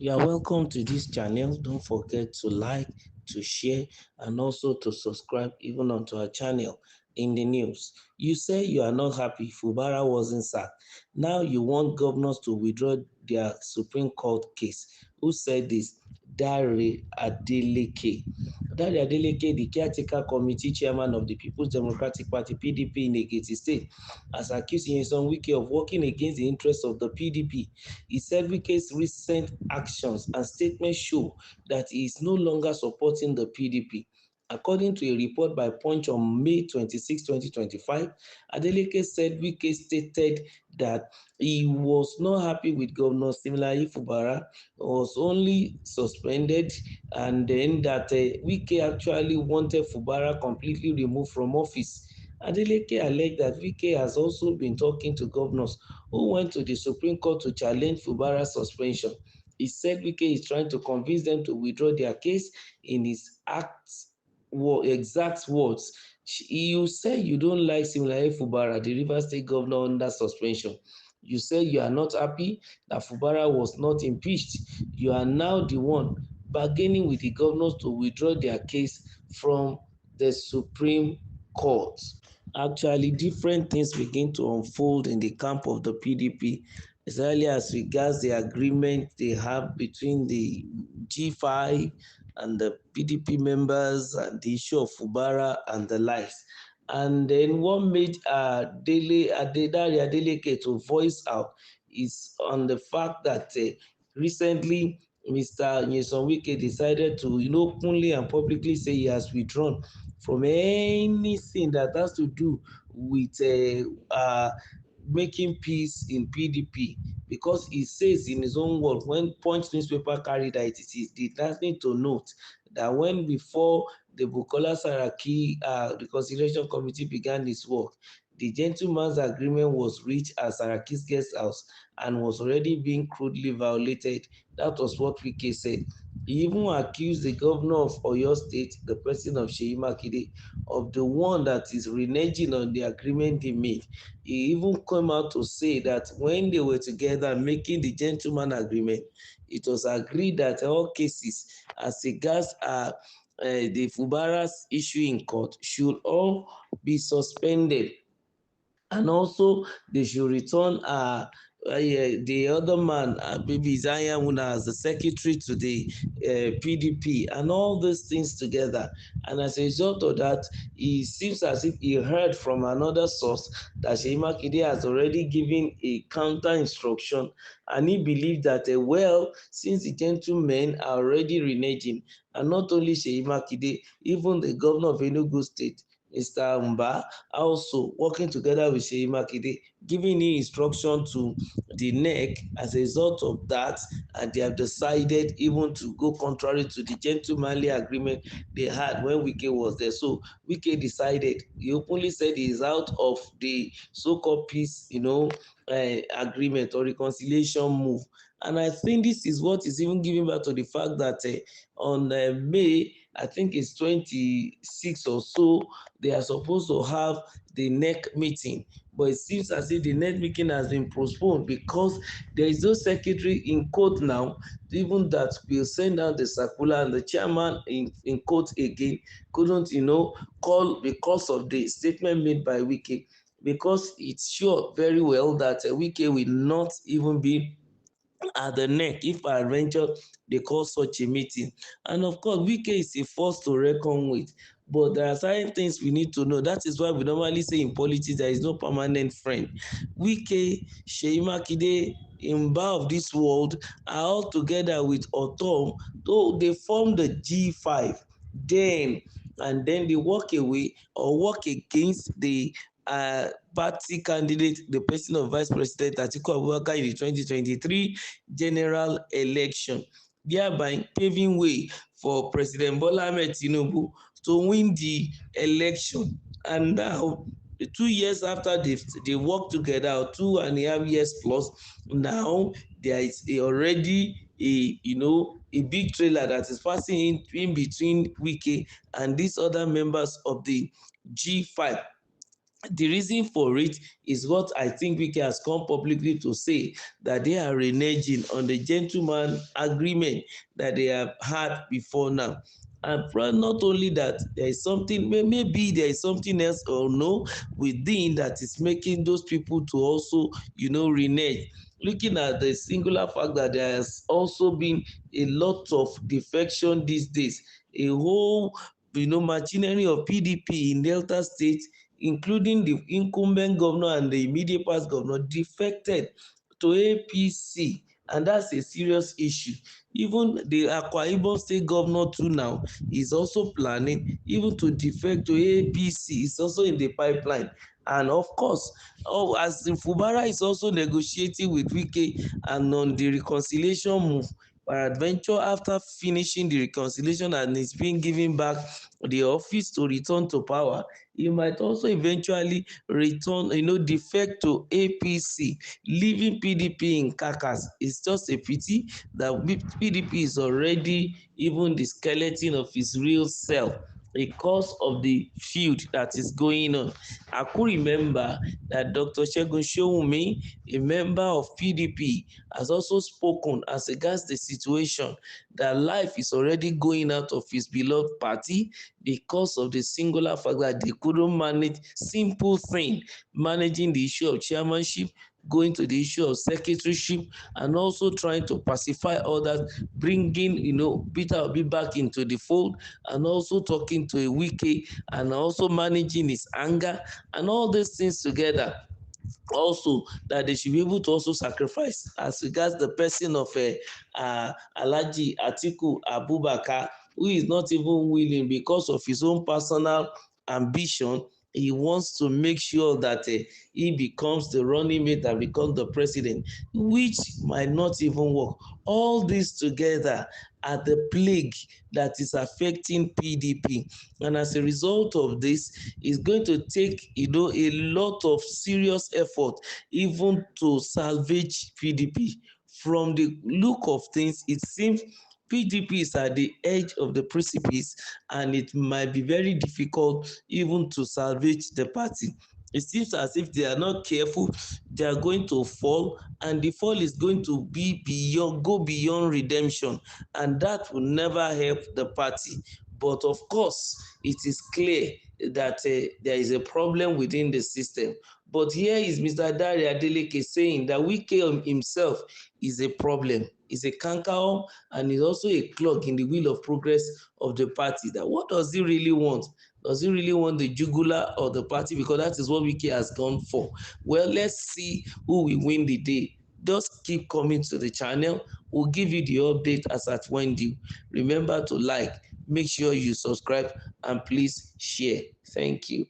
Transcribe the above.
You are welcome to this channel. Don't forget to like, to share, and also to subscribe even onto our channel. In the news, you say you are not happy Fubara wasn't sacked. Now you want governors to withdraw their Supreme Court case. Who said this? Dare Adeleke. Dare Adeleke, the caretaker committee chairman of the People's Democratic Party (PDP) in Ekiti State, has accused Nyesom Wike of working against the interests of the PDP. He said Wike's recent actions and statements show that he is no longer supporting the PDP. According to a report by Punch on May 26, 2025, Adeleke said Wike stated that he was not happy with Governor Similayi Fubara, was only suspended, and then that Wike actually wanted Fubara completely removed from office. Adeleke alleged that Wike has also been talking to governors who went to the Supreme Court to challenge Fubara's suspension. He said Wike is trying to convince them to withdraw their case. In his exact words, you say you don't like Similaye Fubara, the Rivers State governor, under suspension. You say you are not happy that Fubara was not impeached. You are now the one bargaining with the governors to withdraw their case from the Supreme Court. Actually, different things begin to unfold in the camp of the PDP, especially as regards the agreement they have between the G5 and the PDP members and the issue of Fubara and the likes. And then what made Adedari Adeleke to voice out is on the fact that recently Mr. Nyesom Wike decided to openly and publicly say he has withdrawn from anything that has to do with making peace in PDP, because he says in his own word, when Punch newspaper carried that, it is interesting to note that when before the Bukola Saraki reconciliation committee began its work, the gentleman's agreement was reached at Saraki's guest house and was already being crudely violated. That was what Wike said. He even accused the governor of Oyo State, the president of Seyi Makinde, of the one that is reneging on the agreement they made. He even came out to say that when they were together making the gentleman agreement, it was agreed that all cases as regards the Fubara's issue in court should all be suspended, and also they should return the other man, Baby Isaiah Muna, as the secretary to the PDP, and all these things together. And as a result of that, it seems as if he heard from another source that Seyi Makinde has already given a counter instruction, and he believed that, well, since the gentlemen are already reneging, and not only Seyi Makinde, even the governor of Enugu State, Mr. Mba, also working together with Seyi Makinde, giving him instruction to the NEC. As a result of that, and they have decided even to go contrary to the gentlemanly agreement they had when Wike was there. So Wike decided, he openly said he is out of the so-called peace, agreement or reconciliation move. And I think this is what is even giving back to the fact that on May, I think it's 26 or so, they are supposed to have the NEC meeting. But it seems as if the NEC meeting has been postponed because there is no secretary in court now, even that will send out the circular, and the chairman in court again couldn't, call because of the statement made by Wike, because it's sure very well that Wike will not even be at the neck if I venture they call such a meeting. And of course, Wike is a force to reckon with. But there are certain things we need to know. That is why we normally say in politics there is no permanent friend. Wike, Seyi Makinde, Mba of this world are all together with Otom, though they form the G5. Then and then they walk away or walk against the party candidate, the person of Vice President Atiku Abubakar in the 2023 general election, thereby paving way for President Bola Ahmed Tinubu to win the election. And now, 2 years after they worked together, or 2.5 years plus, now there is already a big trailer that is passing in between Wike and these other members of the G5. The reason for it is what I think Wike has come publicly to say, that they are reneging on the gentleman agreement that they have had before now. And not only that, there is something, maybe there is something else or no within that is making those people to also, renege. Looking at the singular fact that there has also been a lot of defection these days, a whole, machinery of PDP in Delta State, including the incumbent governor and the immediate past governor, defected to APC, and that's a serious issue. Even the Akwa Ibom state governor too now is also planning even to defect to APC. It's also in the pipeline. And of course, as the Fubara is also negotiating with Wike and on the reconciliation move, peradventure after finishing the reconciliation and is being given back the office to return to power, he might also eventually return, defect to APC, leaving PDP in carcass. It's just a pity that PDP is already even the skeleton of its real self because of the feud that is going on. I could remember that Dr. Segun Showunmi, a member of PDP, has also spoken as regards the situation that life is already going out of his beloved party because of the singular fact that they couldn't manage simple thing, managing the issue of chairmanship, going to the issue of secretaryship, and also trying to pacify others, bringing, Peter Obi back into the fold, and also talking to a Wike, and also managing his anger, and all these things together. Also, that they should be able to also sacrifice as regards the person of Alhaji Atiku Abubakar, who is not even willing because of his own personal ambition. He wants to make sure that he becomes the running mate and becomes the president, which might not even work. All this together are the plague that is affecting PDP, and as a result of this, it's going to take a lot of serious effort even to salvage PDP. From the look of things, it seems PDP is at the edge of the precipice, and it might be very difficult even to salvage the party. It seems as if they are not careful, they are going to fall, and the fall is going to be go beyond redemption, and that will never help the party. But of course, it is clear that there is a problem within the system. But here is Mr. Dare Adeleke saying that Wike himself is a problem, is a cankerworm, and is also a clog in the wheel of progress of the party. That what does he really want? Does he really want the jugular of the party? Because that is what Wike has gone for. Well, let's see who will win the day. Just keep coming to the channel. We'll give you the update as at when due. Remember to like, make sure you subscribe, and please share. Thank you.